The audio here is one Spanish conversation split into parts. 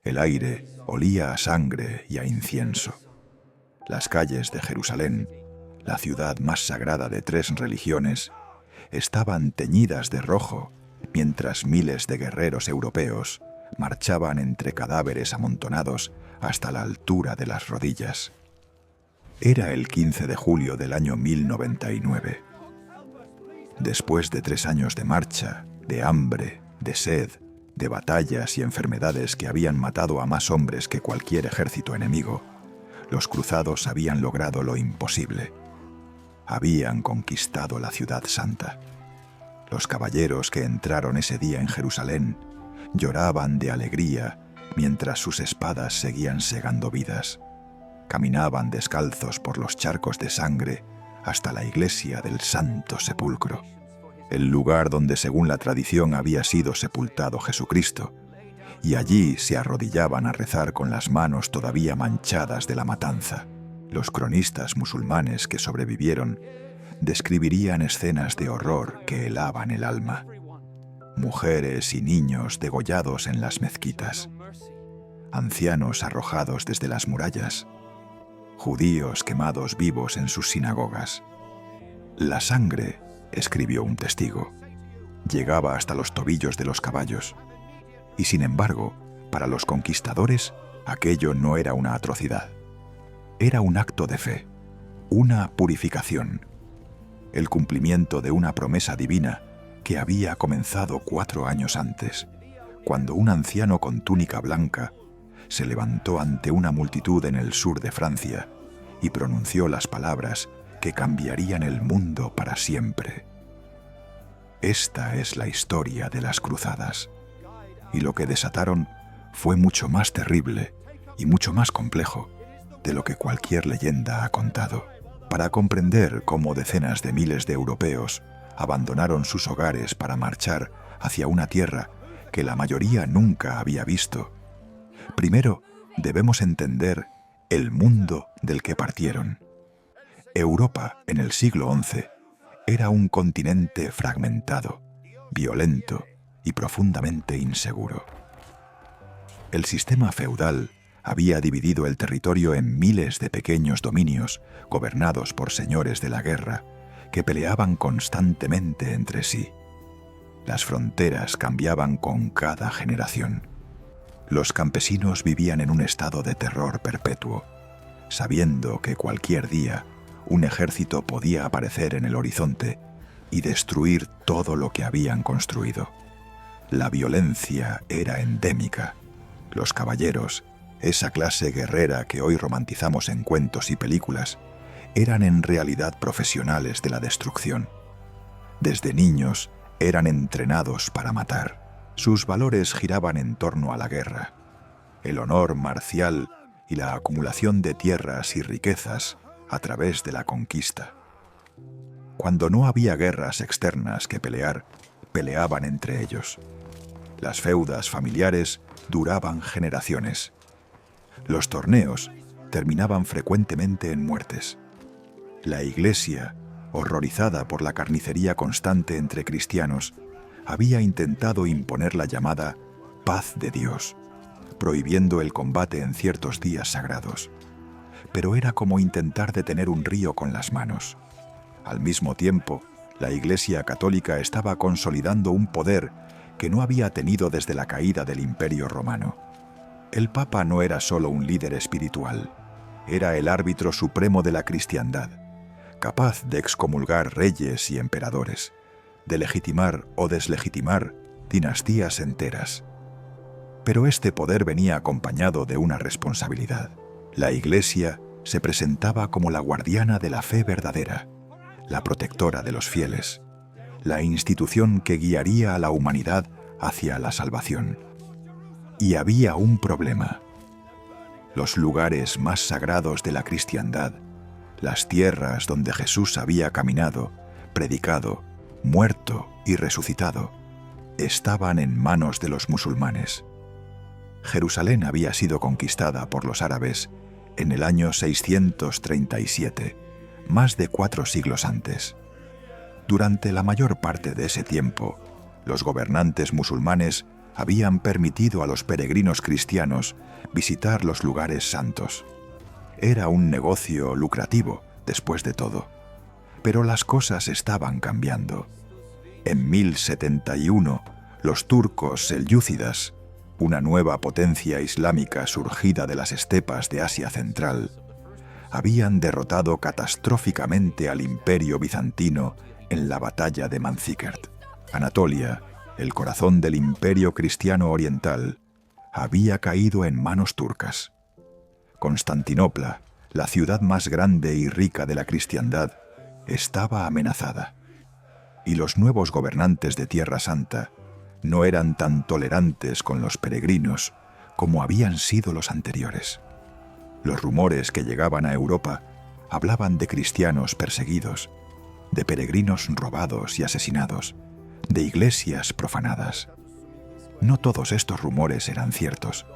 El aire olía a sangre y a incienso. Las calles de Jerusalén, la ciudad más sagrada de 3 religiones, estaban teñidas de rojo, mientras miles de guerreros europeos marchaban entre cadáveres amontonados hasta la altura de las rodillas. Era el 15 de julio del año 1099. Después de 3 años de marcha, de hambre, de sed, de batallas y enfermedades que habían matado a más hombres que cualquier ejército enemigo, los cruzados habían logrado lo imposible. Habían conquistado la ciudad santa. Los caballeros que entraron ese día en Jerusalén lloraban de alegría mientras sus espadas seguían segando vidas. Caminaban descalzos por los charcos de sangre hasta la iglesia del Santo Sepulcro, el lugar donde según la tradición había sido sepultado Jesucristo, y allí se arrodillaban a rezar con las manos todavía manchadas de la matanza. Los cronistas musulmanes que sobrevivieron describirían escenas de horror que helaban el alma. Mujeres y niños degollados en las mezquitas, ancianos arrojados desde las murallas, judíos quemados vivos en sus sinagogas. La sangre, escribió un testigo, llegaba hasta los tobillos de los caballos. Y sin embargo, para los conquistadores, aquello no era una atrocidad. Era un acto de fe, una purificación, el cumplimiento de una promesa divina que había comenzado 4 años antes, cuando un anciano con túnica blanca se levantó ante una multitud en el sur de Francia y pronunció las palabras que cambiarían el mundo para siempre. Esta es la historia de las cruzadas, y lo que desataron fue mucho más terrible y mucho más complejo de lo que cualquier leyenda ha contado. Para comprender cómo decenas de miles de europeos abandonaron sus hogares para marchar hacia una tierra que la mayoría nunca había visto, primero debemos entender el mundo del que partieron. Europa, en el siglo XI, era un continente fragmentado, violento y profundamente inseguro. El sistema feudal había dividido el territorio en miles de pequeños dominios gobernados por señores de la guerra que peleaban constantemente entre sí. Las fronteras cambiaban con cada generación. Los campesinos vivían en un estado de terror perpetuo, sabiendo que cualquier día un ejército podía aparecer en el horizonte y destruir todo lo que habían construido. La violencia era endémica. Los caballeros, esa clase guerrera que hoy romantizamos en cuentos y películas, eran en realidad profesionales de la destrucción. Desde niños eran entrenados para matar. Sus valores giraban en torno a la guerra. El honor marcial y la acumulación de tierras y riquezas a través de la conquista. Cuando no había guerras externas que pelear, peleaban entre ellos. Las feudas familiares duraban generaciones. Los torneos terminaban frecuentemente en muertes. La Iglesia, horrorizada por la carnicería constante entre cristianos, había intentado imponer la llamada paz de Dios, prohibiendo el combate en ciertos días sagrados. Pero era como intentar detener un río con las manos. Al mismo tiempo, la Iglesia católica estaba consolidando un poder que no había tenido desde la caída del Imperio Romano. El Papa no era solo un líder espiritual, era el árbitro supremo de la cristiandad, capaz de excomulgar reyes y emperadores, de legitimar o deslegitimar dinastías enteras. Pero este poder venía acompañado de una responsabilidad. La Iglesia se presentaba como la guardiana de la fe verdadera, la protectora de los fieles, la institución que guiaría a la humanidad hacia la salvación. Y había un problema. Los lugares más sagrados de la cristiandad, las tierras donde Jesús había caminado, predicado, muerto y resucitado, estaban en manos de los musulmanes. Jerusalén había sido conquistada por los árabes en el año 637, más de 4 siglos antes. Durante la mayor parte de ese tiempo, los gobernantes musulmanes habían permitido a los peregrinos cristianos visitar los lugares santos. Era un negocio lucrativo, después de todo. Pero las cosas estaban cambiando. En 1071, los turcos selyúcidas, una nueva potencia islámica surgida de las estepas de Asia Central, habían derrotado catastróficamente al imperio bizantino en la batalla de Manzikert. Anatolia, el corazón del imperio cristiano oriental, había caído en manos turcas. Constantinopla, la ciudad más grande y rica de la cristiandad, estaba amenazada. Y los nuevos gobernantes de Tierra Santa no eran tan tolerantes con los peregrinos como habían sido los anteriores. Los rumores que llegaban a Europa hablaban de cristianos perseguidos, de peregrinos robados y asesinados, de iglesias profanadas. No todos estos rumores eran ciertos,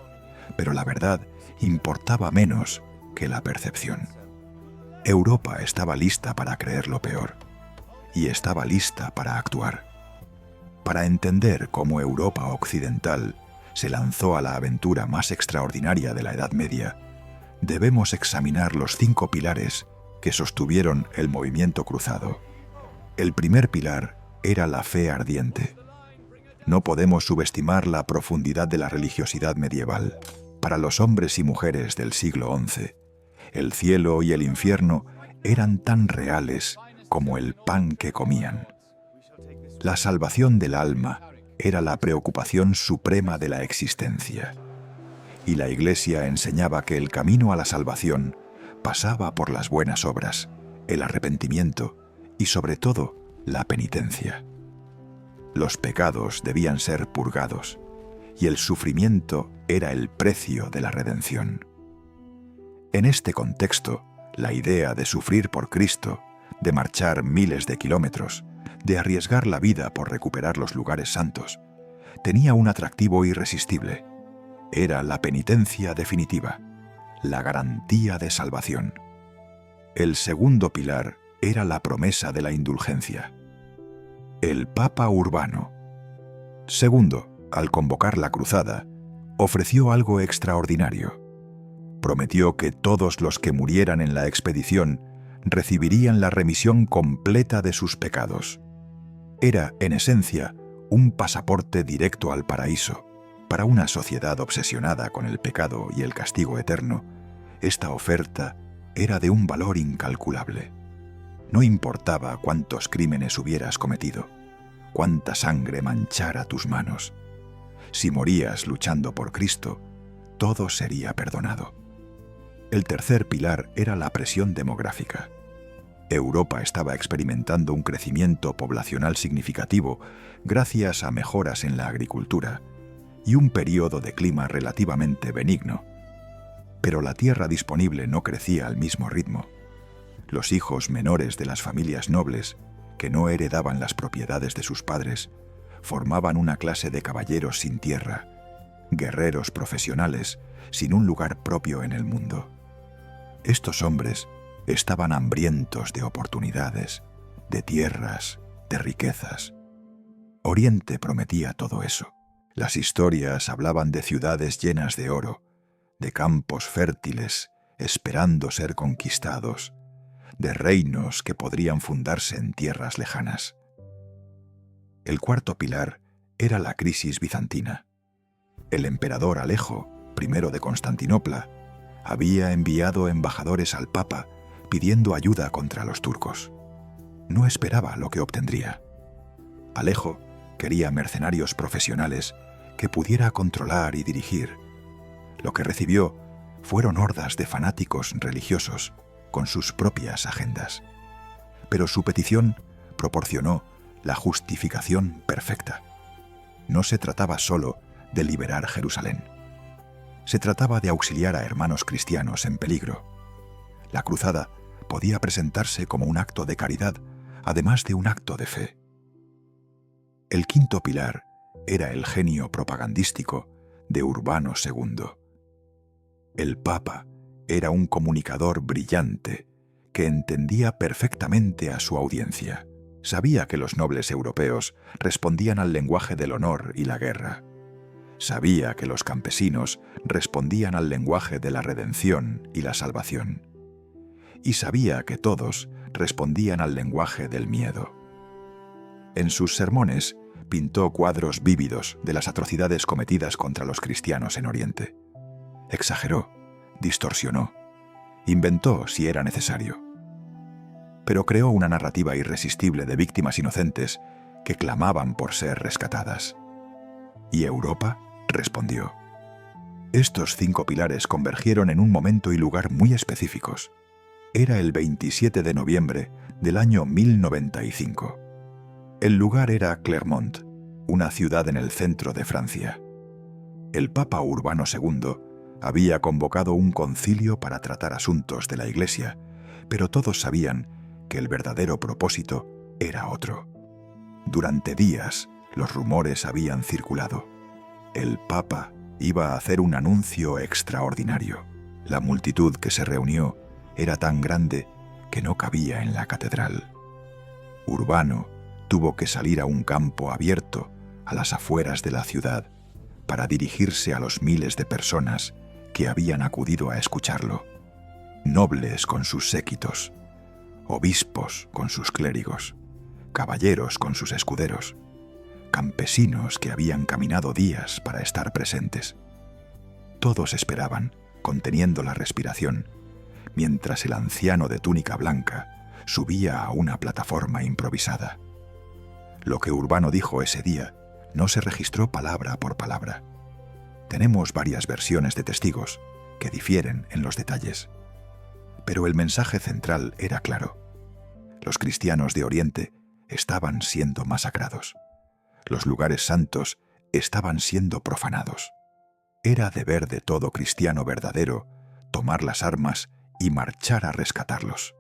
pero la verdad importaba menos que la percepción. Europa estaba lista para creer lo peor, y estaba lista para actuar. Para entender cómo Europa occidental se lanzó a la aventura más extraordinaria de la Edad Media, debemos examinar los 5 pilares que sostuvieron el movimiento cruzado. El primer pilar era la fe ardiente. No podemos subestimar la profundidad de la religiosidad medieval. Para los hombres y mujeres del siglo XI, el cielo y el infierno eran tan reales como el pan que comían. La salvación del alma era la preocupación suprema de la existencia. Y la Iglesia enseñaba que el camino a la salvación pasaba por las buenas obras, el arrepentimiento y, sobre todo, la penitencia. Los pecados debían ser purgados, y el sufrimiento era el precio de la redención. En este contexto, la idea de sufrir por Cristo, de marchar miles de kilómetros, de arriesgar la vida por recuperar los lugares santos, tenía un atractivo irresistible. Era la penitencia definitiva, la garantía de salvación. El segundo pilar era la promesa de la indulgencia. El Papa Urbano II, al convocar la cruzada, ofreció algo extraordinario. Prometió que todos los que murieran en la expedición recibirían la remisión completa de sus pecados. Era, en esencia, un pasaporte directo al paraíso. Para una sociedad obsesionada con el pecado y el castigo eterno, esta oferta era de un valor incalculable. No importaba cuántos crímenes hubieras cometido, cuánta sangre manchara tus manos. Si morías luchando por Cristo, todo sería perdonado. El tercer pilar era la presión demográfica. Europa estaba experimentando un crecimiento poblacional significativo gracias a mejoras en la agricultura y un periodo de clima relativamente benigno. Pero la tierra disponible no crecía al mismo ritmo. Los hijos menores de las familias nobles, que no heredaban las propiedades de sus padres, formaban una clase de caballeros sin tierra, guerreros profesionales sin un lugar propio en el mundo. Estos hombres estaban hambrientos de oportunidades, de tierras, de riquezas. Oriente prometía todo eso. Las historias hablaban de ciudades llenas de oro, de campos fértiles esperando ser conquistados, de reinos que podrían fundarse en tierras lejanas. El cuarto pilar era la crisis bizantina. El emperador Alejo, I de Constantinopla, había enviado embajadores al Papa pidiendo ayuda contra los turcos. No esperaba lo que obtendría. Alejo quería mercenarios profesionales que pudiera controlar y dirigir. Lo que recibió fueron hordas de fanáticos religiosos con sus propias agendas. Pero su petición proporcionó la justificación perfecta. No se trataba solo de liberar Jerusalén. Se trataba de auxiliar a hermanos cristianos en peligro. La cruzada podía presentarse como un acto de caridad, además de un acto de fe. El quinto pilar era el genio propagandístico de Urbano II. El Papa era un comunicador brillante que entendía perfectamente a su audiencia. Sabía que los nobles europeos respondían al lenguaje del honor y la guerra. Sabía que los campesinos respondían al lenguaje de la redención y la salvación. Y sabía que todos respondían al lenguaje del miedo. En sus sermones pintó cuadros vívidos de las atrocidades cometidas contra los cristianos en Oriente. Exageró, distorsionó, inventó si era necesario. Pero creó una narrativa irresistible de víctimas inocentes que clamaban por ser rescatadas. ¿Y Europa? Respondió. Estos 5 pilares convergieron en un momento y lugar muy específicos. Era el 27 de noviembre del año 1095. El lugar era Clermont, una ciudad en el centro de Francia. El Papa Urbano II había convocado un concilio para tratar asuntos de la Iglesia, pero todos sabían que el verdadero propósito era otro. Durante días, los rumores habían circulado. El Papa iba a hacer un anuncio extraordinario. La multitud que se reunió era tan grande que no cabía en la catedral. Urbano tuvo que salir a un campo abierto a las afueras de la ciudad para dirigirse a los miles de personas que habían acudido a escucharlo. Nobles con sus séquitos, obispos con sus clérigos, caballeros con sus escuderos, campesinos que habían caminado días para estar presentes. Todos esperaban, conteniendo la respiración, mientras el anciano de túnica blanca subía a una plataforma improvisada. Lo que Urbano dijo ese día no se registró palabra por palabra. Tenemos varias versiones de testigos que difieren en los detalles. Pero el mensaje central era claro. Los cristianos de Oriente estaban siendo masacrados. Los lugares santos estaban siendo profanados. Era deber de todo cristiano verdadero tomar las armas y marchar a rescatarlos.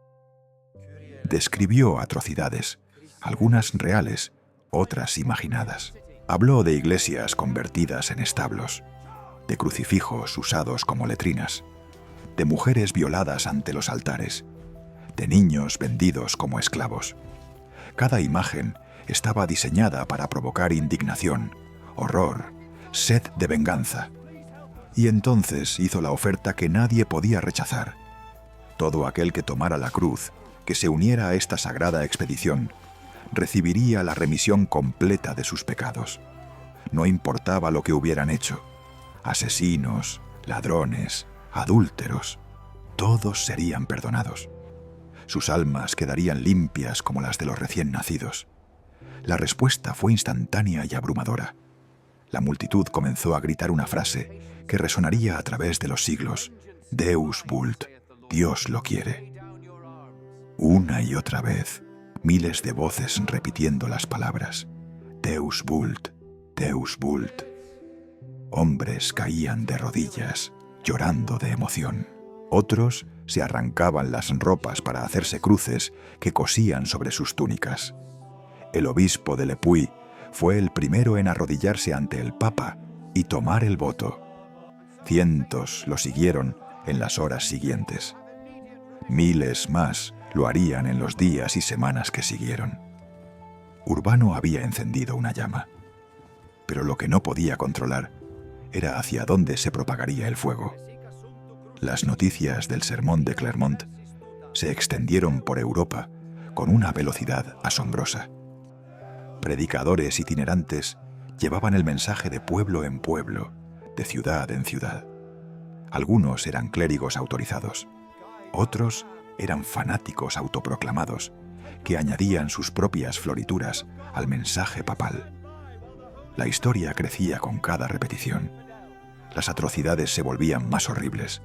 Describió atrocidades, algunas reales, otras imaginadas. Habló de iglesias convertidas en establos, de crucifijos usados como letrinas, de mujeres violadas ante los altares, de niños vendidos como esclavos. Cada imagen estaba diseñada para provocar indignación, horror, sed de venganza. Y entonces hizo la oferta que nadie podía rechazar. Todo aquel que tomara la cruz, que se uniera a esta sagrada expedición, recibiría la remisión completa de sus pecados. No importaba lo que hubieran hecho. Asesinos, ladrones, adúlteros, todos serían perdonados. Sus almas quedarían limpias como las de los recién nacidos. La respuesta fue instantánea y abrumadora. La multitud comenzó a gritar una frase que resonaría a través de los siglos: Deus vult, Dios lo quiere. Una y otra vez, miles de voces repitiendo las palabras: Deus vult, Deus vult. Hombres caían de rodillas, llorando de emoción. Otros se arrancaban las ropas para hacerse cruces que cosían sobre sus túnicas. El obispo de Le Puy fue el primero en arrodillarse ante el Papa y tomar el voto. Cientos lo siguieron en las horas siguientes. Miles más lo harían en los días y semanas que siguieron. Urbano había encendido una llama, pero lo que no podía controlar era hacia dónde se propagaría el fuego. Las noticias del sermón de Clermont se extendieron por Europa con una velocidad asombrosa. Predicadores itinerantes llevaban el mensaje de pueblo en pueblo, de ciudad en ciudad. Algunos eran clérigos autorizados, otros eran fanáticos autoproclamados que añadían sus propias florituras al mensaje papal. La historia crecía con cada repetición. Las atrocidades se volvían más horribles,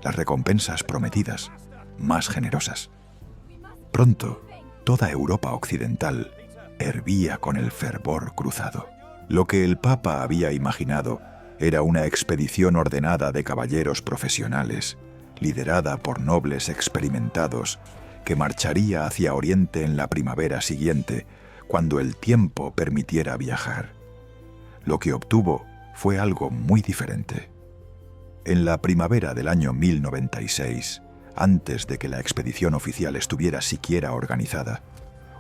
las recompensas prometidas más generosas. Pronto, toda Europa occidental hervía con el fervor cruzado. Lo que el Papa había imaginado era una expedición ordenada de caballeros profesionales, liderada por nobles experimentados, que marcharía hacia Oriente en la primavera siguiente, cuando el tiempo permitiera viajar. Lo que obtuvo fue algo muy diferente. En la primavera del año 1096, antes de que la expedición oficial estuviera siquiera organizada,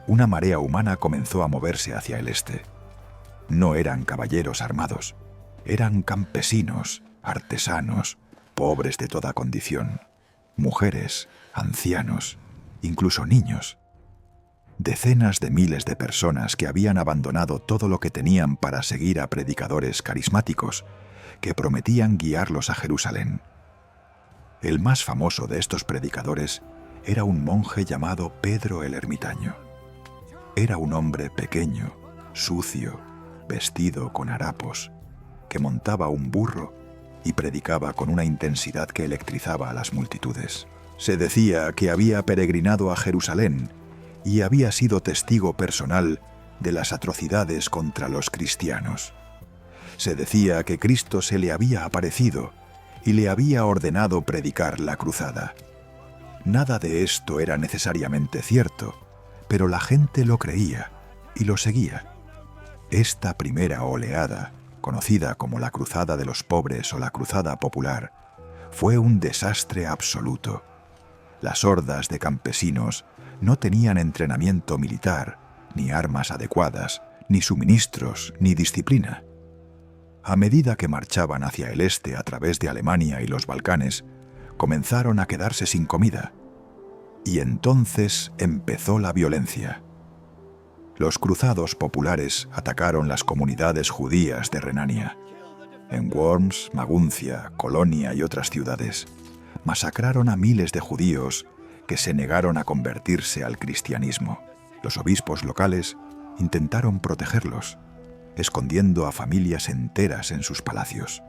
una marea humana comenzó a moverse hacia el este. No eran caballeros armados, Eran campesinos, artesanos, pobres de toda condición, mujeres, ancianos, incluso niños. Decenas de miles de personas que habían abandonado todo lo que tenían para seguir a predicadores carismáticos que prometían guiarlos a Jerusalén. El más famoso de estos predicadores era un monje llamado Pedro el Ermitaño. Era un hombre pequeño, sucio, vestido con harapos, que montaba un burro y predicaba con una intensidad que electrizaba a las multitudes. Se decía que había peregrinado a Jerusalén y había sido testigo personal de las atrocidades contra los cristianos. Se decía que Cristo se le había aparecido y le había ordenado predicar la cruzada. Nada de esto era necesariamente cierto, pero la gente lo creía y lo seguía. Esta primera oleada, conocida como la Cruzada de los Pobres o la Cruzada Popular, fue un desastre absoluto. Las hordas de campesinos no tenían entrenamiento militar, ni armas adecuadas, ni suministros, ni disciplina. A medida que marchaban hacia el este a través de Alemania y los Balcanes, comenzaron a quedarse sin comida. Y entonces empezó la violencia. Los cruzados populares atacaron las comunidades judías de Renania. En Worms, Maguncia, Colonia y otras ciudades, masacraron a miles de judíos que se negaron a convertirse al cristianismo. Los obispos locales intentaron protegerlos, escondiendo a familias enteras en sus palacios.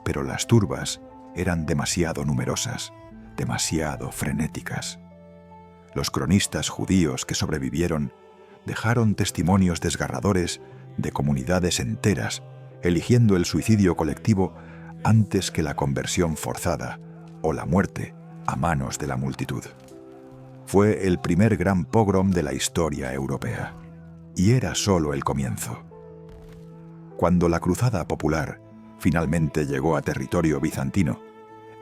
Pero las turbas eran demasiado numerosas, demasiado frenéticas. Los cronistas judíos que sobrevivieron dejaron testimonios desgarradores de comunidades enteras, eligiendo el suicidio colectivo antes que la conversión forzada o la muerte a manos de la multitud. Fue el primer gran pogrom de la historia europea, y era solo el comienzo. Cuando la Cruzada Popular finalmente llegó a territorio bizantino,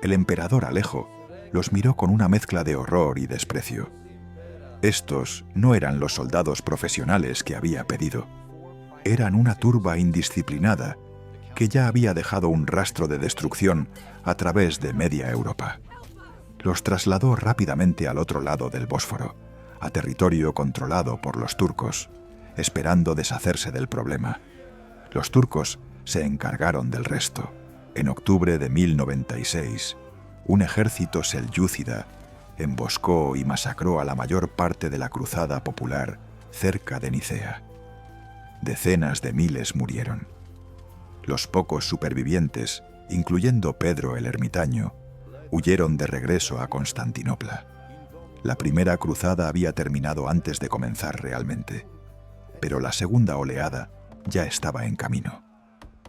el emperador Alejo los miró con una mezcla de horror y desprecio. Estos no eran los soldados profesionales que había pedido. Eran una turba indisciplinada que ya había dejado un rastro de destrucción a través de media Europa. Los trasladó rápidamente al otro lado del Bósforo, a territorio controlado por los turcos, esperando deshacerse del problema. Los turcos se encargaron del resto. En octubre de 1096, un ejército selyúcida emboscó y masacró a la mayor parte de la Cruzada Popular cerca de Nicea. Decenas de miles murieron. Los pocos supervivientes, incluyendo Pedro el Ermitaño, huyeron de regreso a Constantinopla. La primera cruzada había terminado antes de comenzar realmente, pero la segunda oleada ya estaba en camino.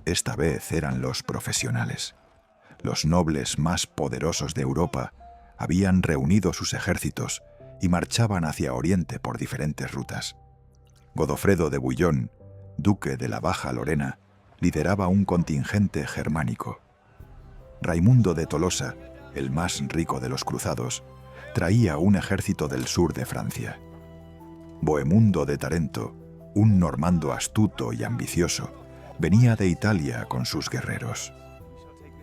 Esta vez eran los profesionales. Los nobles más poderosos de Europa habían reunido sus ejércitos y marchaban hacia Oriente por diferentes rutas. Godofredo de Bouillon, duque de la Baja Lorena, lideraba un contingente germánico. Raimundo de Tolosa, el más rico de los cruzados, traía un ejército del sur de Francia. Bohemundo de Tarento, un normando astuto y ambicioso, venía de Italia con sus guerreros.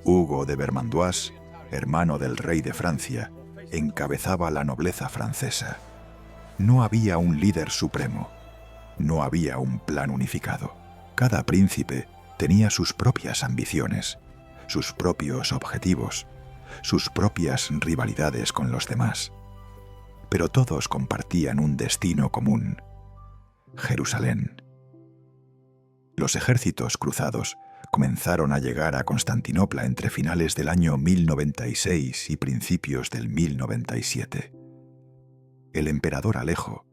Hugo de Vermandois, hermano del rey de Francia, encabezaba la nobleza francesa. No había un líder supremo, no había un plan unificado. Cada príncipe tenía sus propias ambiciones, sus propios objetivos, sus propias rivalidades con los demás. Pero todos compartían un destino común: Jerusalén. Los ejércitos cruzados comenzaron a llegar a Constantinopla entre finales del año 1096 y principios del 1097. El emperador Alejo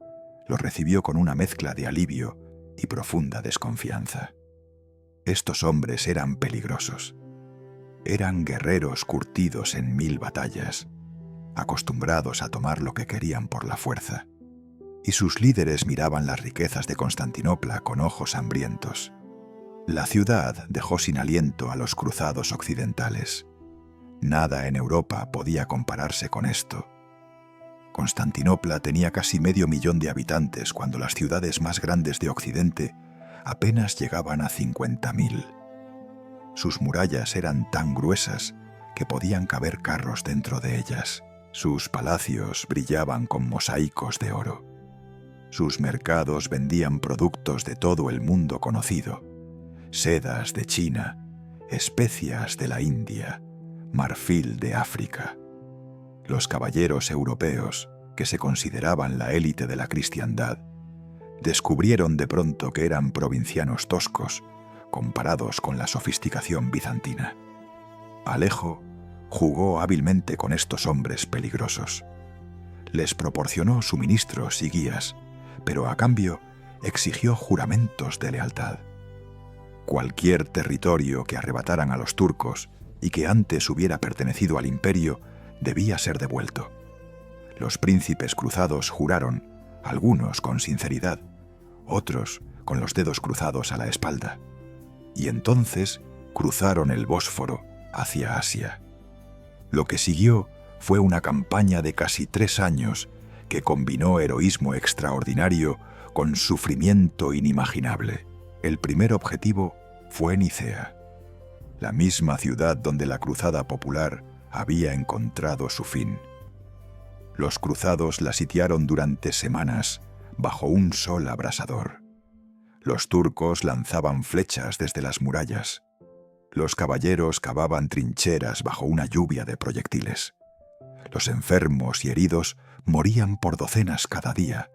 los recibió con una mezcla de alivio y profunda desconfianza. Estos hombres eran peligrosos. Eran guerreros curtidos en 1000 batallas, acostumbrados a tomar lo que querían por la fuerza. Y sus líderes miraban las riquezas de Constantinopla con ojos hambrientos. La ciudad dejó sin aliento a los cruzados occidentales. Nada en Europa podía compararse con esto. Constantinopla tenía casi 500.000 de habitantes cuando las ciudades más grandes de Occidente apenas llegaban a 50.000. Sus murallas eran tan gruesas que podían caber carros dentro de ellas. Sus palacios brillaban con mosaicos de oro. Sus mercados vendían productos de todo el mundo conocido: sedas de China, especias de la India, marfil de África. Los caballeros europeos, que se consideraban la élite de la cristiandad, descubrieron de pronto que eran provincianos toscos comparados con la sofisticación bizantina. Alejo jugó hábilmente con estos hombres peligrosos. Les proporcionó suministros y guías, pero a cambio exigió juramentos de lealtad. Cualquier territorio que arrebataran a los turcos y que antes hubiera pertenecido al imperio debía ser devuelto. Los príncipes cruzados juraron, algunos con sinceridad, otros con los dedos cruzados a la espalda, y entonces cruzaron el Bósforo hacia Asia. Lo que siguió fue una campaña de casi 3 años que combinó heroísmo extraordinario con sufrimiento inimaginable. El primer objetivo fue Nicea, la misma ciudad donde la cruzada popular había encontrado su fin. Los cruzados la sitiaron durante semanas bajo un sol abrasador. Los turcos lanzaban flechas desde las murallas. Los caballeros cavaban trincheras bajo una lluvia de proyectiles. Los enfermos y heridos morían por docenas cada día,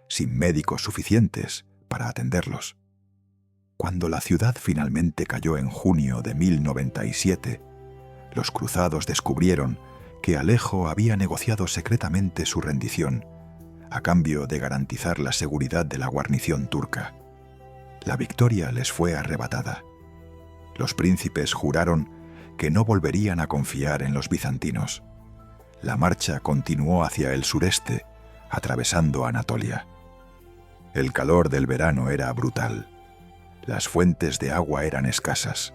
sin médicos suficientes para atenderlos. Cuando la ciudad finalmente cayó en junio de 1097, los cruzados descubrieron que Alejo había negociado secretamente su rendición a cambio de garantizar la seguridad de la guarnición turca. La victoria les fue arrebatada. Los príncipes juraron que no volverían a confiar en los bizantinos. La marcha continuó hacia el sureste, atravesando Anatolia. El calor del verano era brutal. Las fuentes de agua eran escasas.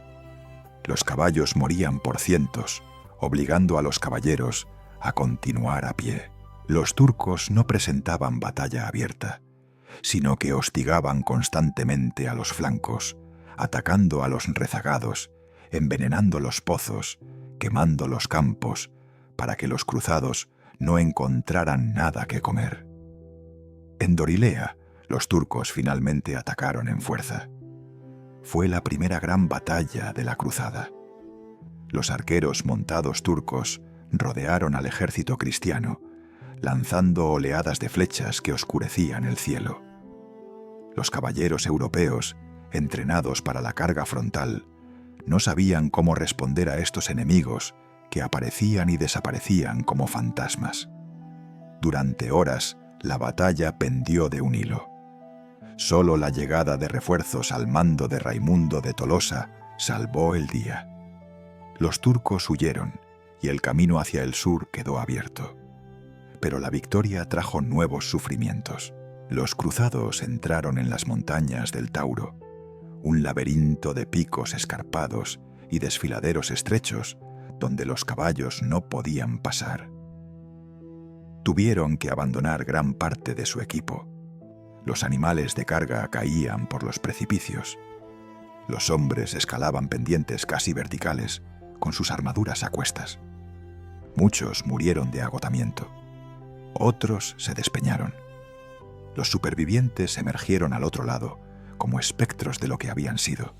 Los caballos morían por cientos, obligando a los caballeros a continuar a pie. Los turcos no presentaban batalla abierta, sino que hostigaban constantemente a los flancos, atacando a los rezagados, envenenando los pozos, quemando los campos, para que los cruzados no encontraran nada que comer. En Dorilea, los turcos finalmente atacaron en fuerza. Fue la primera gran batalla de la cruzada. Los arqueros montados turcos rodearon al ejército cristiano, lanzando oleadas de flechas que oscurecían el cielo. Los caballeros europeos, entrenados para la carga frontal, no sabían cómo responder a estos enemigos que aparecían y desaparecían como fantasmas. Durante horas, la batalla pendió de un hilo. Solo la llegada de refuerzos al mando de Raimundo de Tolosa salvó el día. Los turcos huyeron y el camino hacia el sur quedó abierto. Pero la victoria trajo nuevos sufrimientos. Los cruzados entraron en las montañas del Tauro, un laberinto de picos escarpados y desfiladeros estrechos donde los caballos no podían pasar. Tuvieron que abandonar gran parte de su equipo. Los animales de carga caían por los precipicios. Los hombres escalaban pendientes casi verticales con sus armaduras a cuestas. Muchos murieron de agotamiento. Otros se despeñaron. Los supervivientes emergieron al otro lado como espectros de lo que habían sido.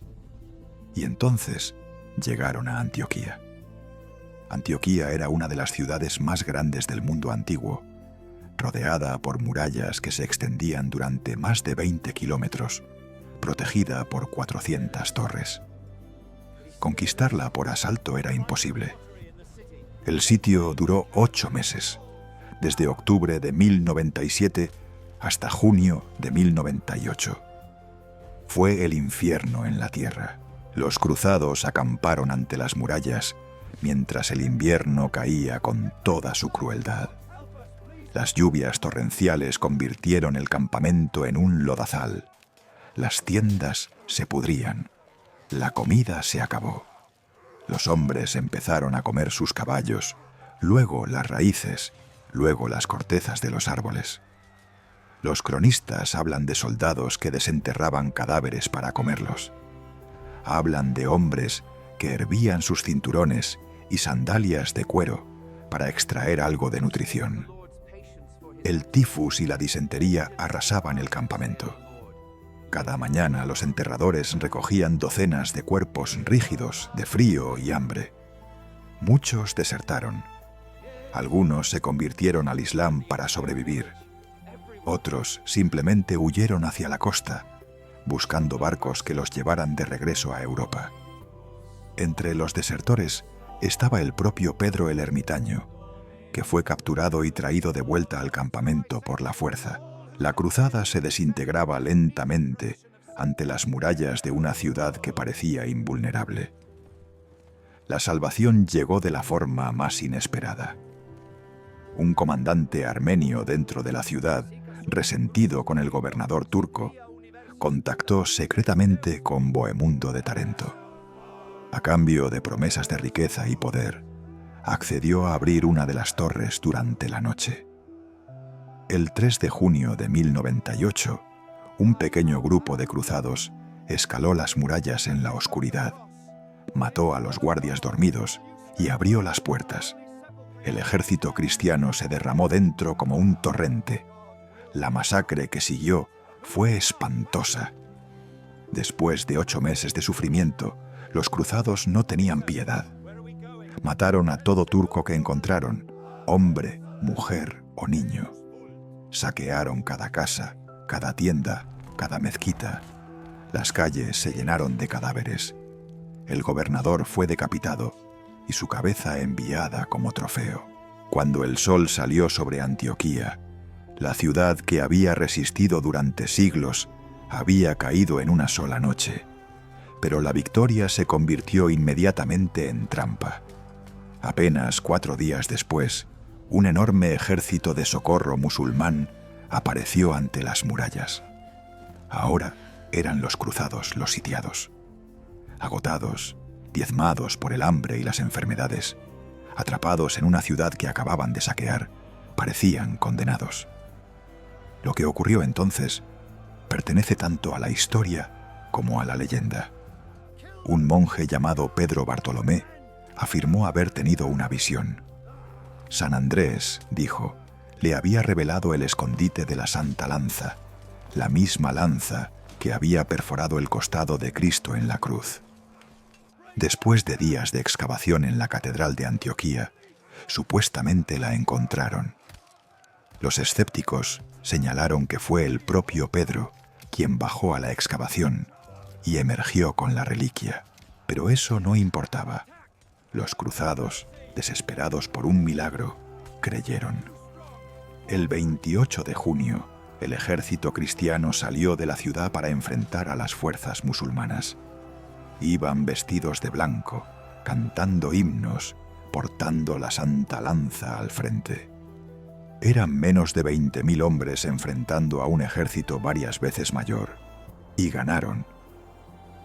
Y entonces llegaron a Antioquía. Antioquía era una de las ciudades más grandes del mundo antiguo, rodeada por murallas que se extendían durante más de 20 kilómetros, protegida por 400 torres. Conquistarla por asalto era imposible. El sitio duró 8 meses, desde octubre de 1097 hasta junio de 1098. Fue el infierno en la tierra. Los cruzados acamparon ante las murallas mientras el invierno caía con toda su crueldad. Las lluvias torrenciales convirtieron el campamento en un lodazal. Las tiendas se pudrían. La comida se acabó. Los hombres empezaron a comer sus caballos, luego las raíces, luego las cortezas de los árboles. Los cronistas hablan de soldados que desenterraban cadáveres para comerlos. Hablan de hombres que hervían sus cinturones y sandalias de cuero para extraer algo de nutrición. El tifus y la disentería arrasaban el campamento. Cada mañana los enterradores recogían docenas de cuerpos rígidos de frío y hambre. Muchos desertaron. Algunos se convirtieron al Islam para sobrevivir. Otros simplemente huyeron hacia la costa, buscando barcos que los llevaran de regreso a Europa. Entre los desertores estaba el propio Pedro el Ermitaño, que fue capturado y traído de vuelta al campamento por la fuerza. La cruzada se desintegraba lentamente ante las murallas de una ciudad que parecía invulnerable. La salvación llegó de la forma más inesperada. Un comandante armenio dentro de la ciudad, resentido con el gobernador turco, contactó secretamente con Bohemundo de Tarento. A cambio de promesas de riqueza y poder, accedió a abrir una de las torres durante la noche. El 3 de junio de 1098, un pequeño grupo de cruzados escaló las murallas en la oscuridad, mató a los guardias dormidos y abrió las puertas. El ejército cristiano se derramó dentro como un torrente. La masacre que siguió fue espantosa. Después de 8 meses de sufrimiento, los cruzados no tenían piedad. Mataron a todo turco que encontraron, hombre, mujer o niño. Saquearon cada casa, cada tienda, cada mezquita. Las calles se llenaron de cadáveres. El gobernador fue decapitado y su cabeza enviada como trofeo. Cuando el sol salió sobre Antioquía, la ciudad que había resistido durante siglos había caído en una sola noche. Pero la victoria se convirtió inmediatamente en trampa. Apenas 4 días después, un enorme ejército de socorro musulmán apareció ante las murallas. Ahora eran los cruzados los sitiados. Agotados, diezmados por el hambre y las enfermedades, atrapados en una ciudad que acababan de saquear, parecían condenados. Lo que ocurrió entonces pertenece tanto a la historia como a la leyenda. Un monje llamado Pedro Bartolomé afirmó haber tenido una visión. San Andrés, dijo, le había revelado el escondite de la Santa Lanza, la misma lanza que había perforado el costado de Cristo en la cruz. Después de días de excavación en la Catedral de Antioquía, supuestamente la encontraron. Los escépticos señalaron que fue el propio Pedro quien bajó a la excavación y emergió con la reliquia. Pero eso no importaba. Los cruzados, desesperados por un milagro, creyeron. El 28 de junio, el ejército cristiano salió de la ciudad para enfrentar a las fuerzas musulmanas. Iban vestidos de blanco, cantando himnos, portando la Santa Lanza al frente. Eran menos de 20.000 hombres enfrentando a un ejército varias veces mayor, y ganaron.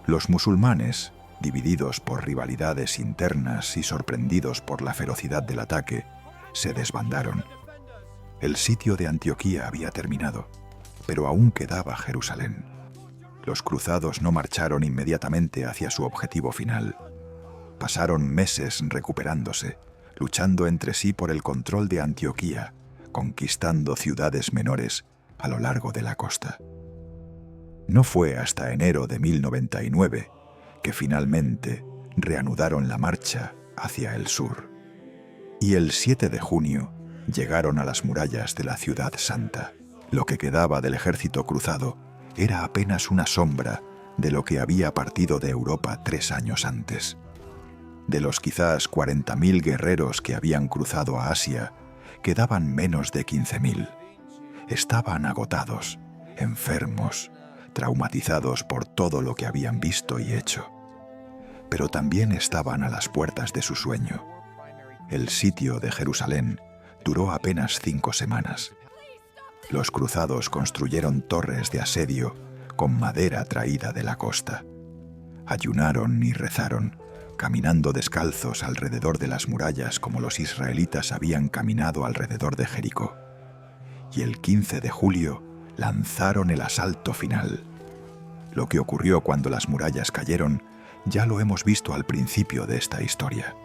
Los musulmanes, divididos por rivalidades internas y sorprendidos por la ferocidad del ataque, se desbandaron. El sitio de Antioquía había terminado, pero aún quedaba Jerusalén. Los cruzados no marcharon inmediatamente hacia su objetivo final. Pasaron meses recuperándose, luchando entre sí por el control de Antioquía, conquistando ciudades menores a lo largo de la costa. No fue hasta enero de 1099 que finalmente reanudaron la marcha hacia el sur. Y el 7 de junio llegaron a las murallas de la ciudad santa. Lo que quedaba del ejército cruzado era apenas una sombra de lo que había partido de Europa 3 años antes. De los quizás 40.000 guerreros que habían cruzado a Asia, quedaban menos de 15.000. Estaban agotados, enfermos, traumatizados por todo lo que habían visto y hecho. Pero también estaban a las puertas de su sueño. El sitio de Jerusalén duró apenas 5 semanas. Los cruzados construyeron torres de asedio con madera traída de la costa. Ayunaron y rezaron, caminando descalzos alrededor de las murallas como los israelitas habían caminado alrededor de Jericó. Y el 15 de julio lanzaron el asalto final. Lo que ocurrió cuando las murallas cayeron Ya lo hemos visto al principio de esta historia.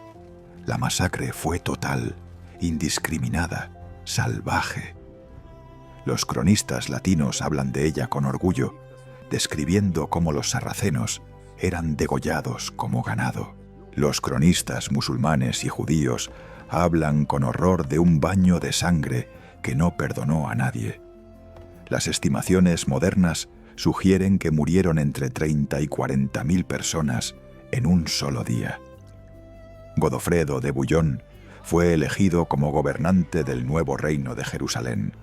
La masacre fue total, indiscriminada, salvaje. Los cronistas latinos hablan de ella con orgullo, describiendo cómo los sarracenos eran degollados como ganado. Los cronistas musulmanes y judíos hablan con horror de un baño de sangre que no perdonó a nadie. Las estimaciones modernas sugieren que murieron entre 30 y 40.000 personas en un solo día. Godofredo de Bouillon fue elegido como gobernante del nuevo reino de Jerusalén.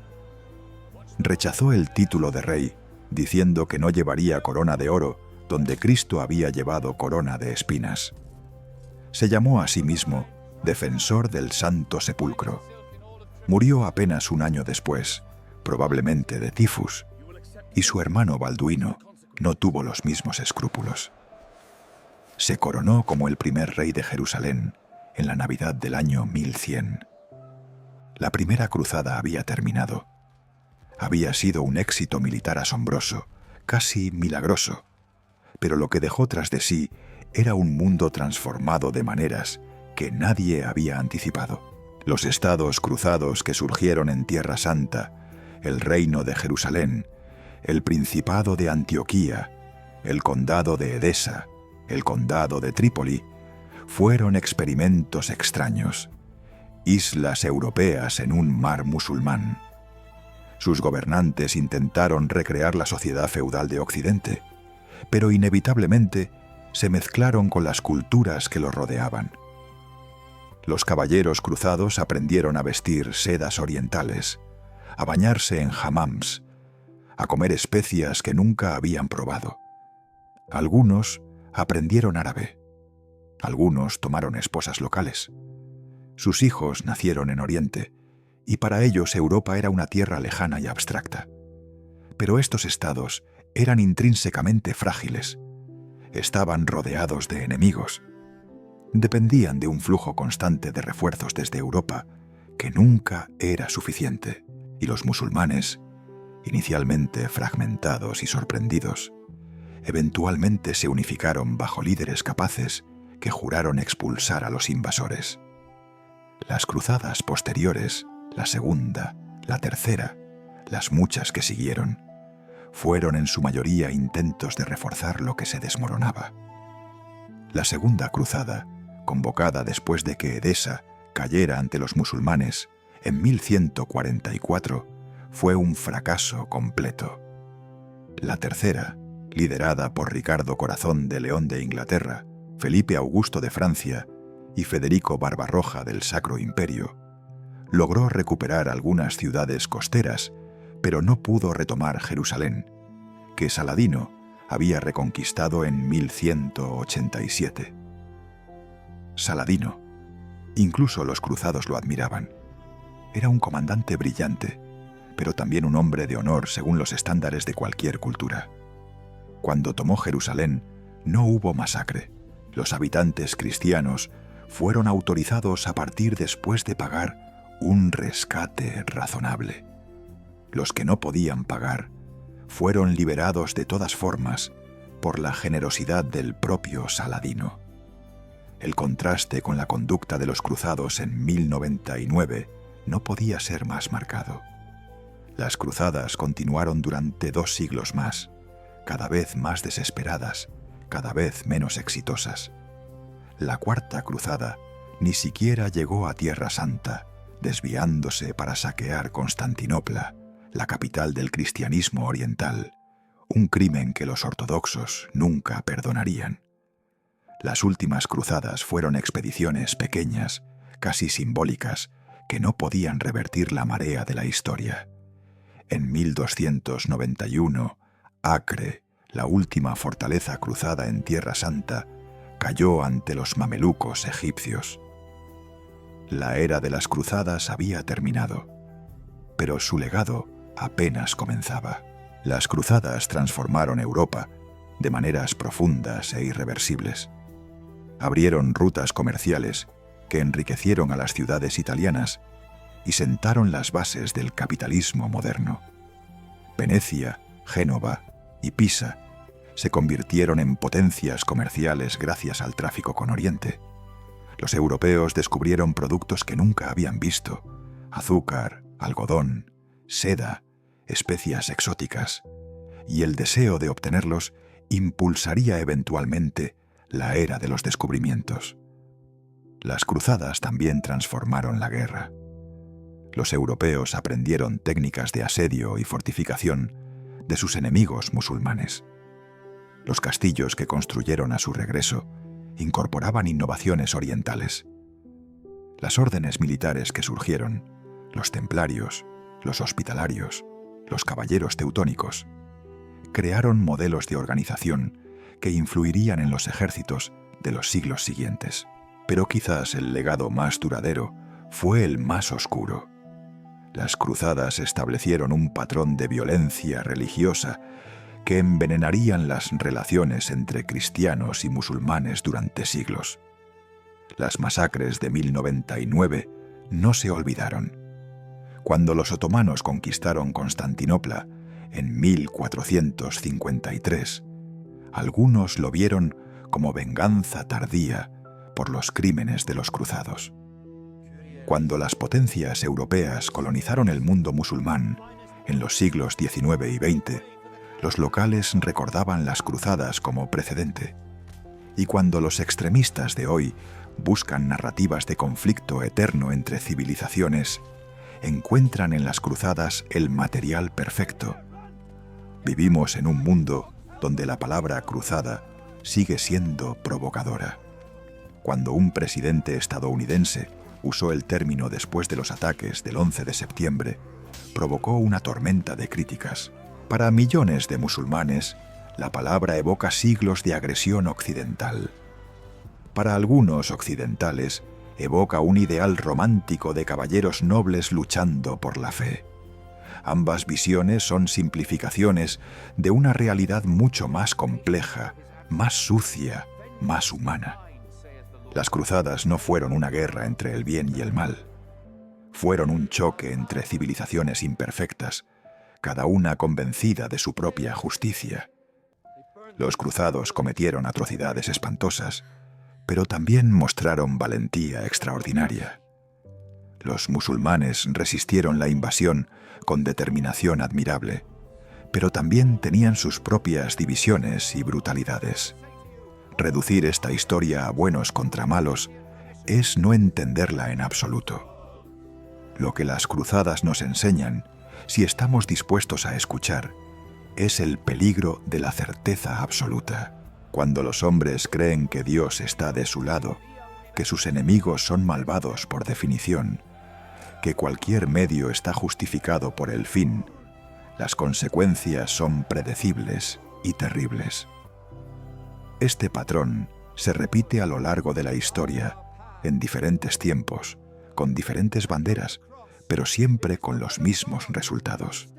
Rechazó el título de rey, diciendo que no llevaría corona de oro donde Cristo había llevado corona de espinas. Se llamó a sí mismo defensor del Santo Sepulcro. Murió apenas un año después, probablemente de tifus, y su hermano Balduino no tuvo los mismos escrúpulos. Se coronó como el primer rey de Jerusalén en la Navidad del año 1100. La primera cruzada había terminado. Había sido un éxito militar asombroso, casi milagroso, pero lo que dejó tras de sí era un mundo transformado de maneras que nadie había anticipado. Los estados cruzados que surgieron en Tierra Santa, el reino de Jerusalén, el principado de Antioquía, el condado de Edesa, el condado de Trípoli, fueron experimentos extraños, islas europeas en un mar musulmán. Sus gobernantes intentaron recrear la sociedad feudal de Occidente, pero inevitablemente se mezclaron con las culturas que los rodeaban. Los caballeros cruzados aprendieron a vestir sedas orientales, a bañarse en hammams, a comer especias que nunca habían probado. Algunos aprendieron árabe. Algunos tomaron esposas locales. Sus hijos nacieron en Oriente, y para ellos Europa era una tierra lejana y abstracta. Pero estos estados eran intrínsecamente frágiles. Estaban rodeados de enemigos. Dependían de un flujo constante de refuerzos desde Europa, que nunca era suficiente, y los musulmanes, inicialmente fragmentados y sorprendidos, eventualmente se unificaron bajo líderes capaces que juraron expulsar a los invasores. Las cruzadas posteriores, la segunda, la tercera, las muchas que siguieron, fueron en su mayoría intentos de reforzar lo que se desmoronaba. La segunda cruzada, convocada después de que Edesa cayera ante los musulmanes en 1144, fue un fracaso completo. La tercera, liderada por Ricardo Corazón de León de Inglaterra, Felipe Augusto de Francia y Federico Barbarroja del Sacro Imperio, logró recuperar algunas ciudades costeras, pero no pudo retomar Jerusalén, que Saladino había reconquistado en 1187. Saladino, incluso los cruzados lo admiraban. Era un comandante brillante, pero también un hombre de honor según los estándares de cualquier cultura. Cuando tomó Jerusalén, no hubo masacre. Los habitantes cristianos fueron autorizados a partir después de pagar un rescate razonable. Los que no podían pagar fueron liberados de todas formas por la generosidad del propio Saladino. El contraste con la conducta de los cruzados en 1099 no podía ser más marcado. Las cruzadas continuaron durante 2 siglos más, cada vez más desesperadas, cada vez menos exitosas. La cuarta cruzada ni siquiera llegó a Tierra Santa, desviándose para saquear Constantinopla, la capital del cristianismo oriental, un crimen que los ortodoxos nunca perdonarían. Las últimas cruzadas fueron expediciones pequeñas, casi simbólicas, que no podían revertir la marea de la historia. En 1291, Acre, la última fortaleza cruzada en Tierra Santa, cayó ante los mamelucos egipcios. La era de las cruzadas había terminado, pero su legado apenas comenzaba. Las cruzadas transformaron Europa de maneras profundas e irreversibles. Abrieron rutas comerciales que enriquecieron a las ciudades italianas y sentaron las bases del capitalismo moderno. Venecia, Génova y Pisa se convirtieron en potencias comerciales gracias al tráfico con Oriente. Los europeos descubrieron productos que nunca habían visto: azúcar, algodón, seda, especias exóticas, y el deseo de obtenerlos impulsaría eventualmente la era de los descubrimientos. Las cruzadas también transformaron la guerra. Los europeos aprendieron técnicas de asedio y fortificación de sus enemigos musulmanes. Los castillos que construyeron a su regreso incorporaban innovaciones orientales. Las órdenes militares que surgieron, los templarios, los hospitalarios, los caballeros teutónicos, crearon modelos de organización que influirían en los ejércitos de los siglos siguientes. Pero quizás el legado más duradero fue el más oscuro. Las cruzadas establecieron un patrón de violencia religiosa que envenenarían las relaciones entre cristianos y musulmanes durante siglos. Las masacres de 1099 no se olvidaron. Cuando los otomanos conquistaron Constantinopla en 1453, algunos lo vieron como venganza tardía por los crímenes de los cruzados. Cuando las potencias europeas colonizaron el mundo musulmán en los siglos XIX y XX, los locales recordaban las cruzadas como precedente. Y cuando los extremistas de hoy buscan narrativas de conflicto eterno entre civilizaciones, encuentran en las cruzadas el material perfecto. Vivimos en un mundo donde la palabra cruzada sigue siendo provocadora. Cuando un presidente estadounidense usó el término después de los ataques del 11 de septiembre, provocó una tormenta de críticas. Para millones de musulmanes, la palabra evoca siglos de agresión occidental. Para algunos occidentales, evoca un ideal romántico de caballeros nobles luchando por la fe. Ambas visiones son simplificaciones de una realidad mucho más compleja, más sucia, más humana. Las cruzadas no fueron una guerra entre el bien y el mal. Fueron un choque entre civilizaciones imperfectas, cada una convencida de su propia justicia. Los cruzados cometieron atrocidades espantosas, pero también mostraron valentía extraordinaria. Los musulmanes resistieron la invasión con determinación admirable, pero también tenían sus propias divisiones y brutalidades. Reducir esta historia a buenos contra malos es no entenderla en absoluto. Lo que las cruzadas nos enseñan, si estamos dispuestos a escuchar, es el peligro de la certeza absoluta. Cuando los hombres creen que Dios está de su lado, que sus enemigos son malvados por definición, que cualquier medio está justificado por el fin, las consecuencias son predecibles y terribles. Este patrón se repite a lo largo de la historia, en diferentes tiempos, con diferentes banderas, pero siempre con los mismos resultados.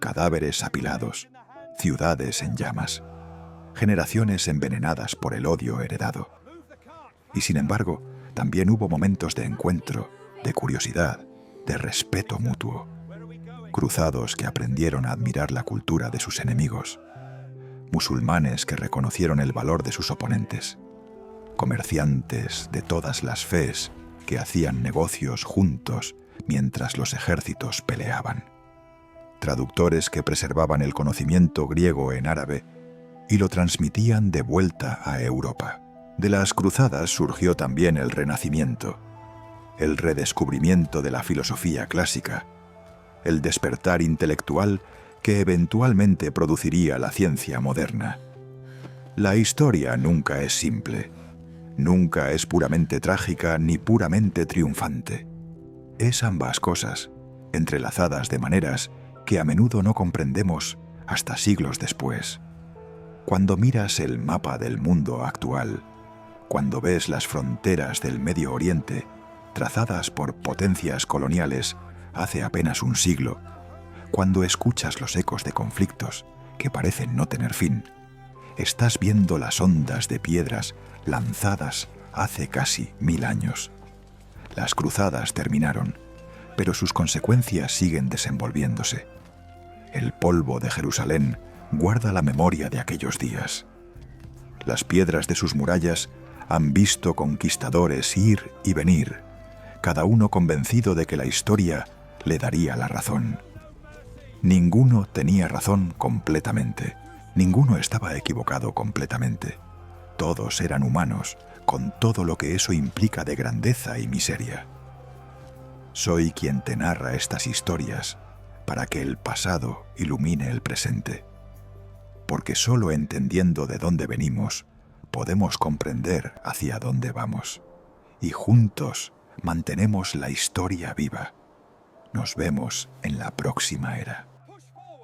Cadáveres apilados, ciudades en llamas, generaciones envenenadas por el odio heredado. Y sin embargo, también hubo momentos de encuentro, de curiosidad, de respeto mutuo. Cruzados que aprendieron a admirar la cultura de sus enemigos. Musulmanes que reconocieron el valor de sus oponentes. Comerciantes de todas las fes que hacían negocios juntos mientras los ejércitos peleaban. Traductores que preservaban el conocimiento griego en árabe y lo transmitían de vuelta a Europa. De las cruzadas surgió también el Renacimiento, el redescubrimiento de la filosofía clásica, el despertar intelectual que eventualmente produciría la ciencia moderna. La historia nunca es simple, nunca es puramente trágica ni puramente triunfante. Es ambas cosas, entrelazadas de maneras que a menudo no comprendemos hasta siglos después. Cuando miras el mapa del mundo actual, cuando ves las fronteras del Medio Oriente, trazadas por potencias coloniales hace apenas un siglo, cuando escuchas los ecos de conflictos que parecen no tener fin, estás viendo las ondas de piedras lanzadas hace casi 1000 años. Las cruzadas terminaron, pero sus consecuencias siguen desenvolviéndose. El polvo de Jerusalén guarda la memoria de aquellos días. Las piedras de sus murallas han visto conquistadores ir y venir, cada uno convencido de que la historia le daría la razón. Ninguno tenía razón completamente, ninguno estaba equivocado completamente. Todos eran humanos, con todo lo que eso implica de grandeza y miseria. Soy quien te narra estas historias para que el pasado ilumine el presente, porque solo entendiendo de dónde venimos podemos comprender hacia dónde vamos, y juntos mantenemos la historia viva. Nos vemos en la próxima era.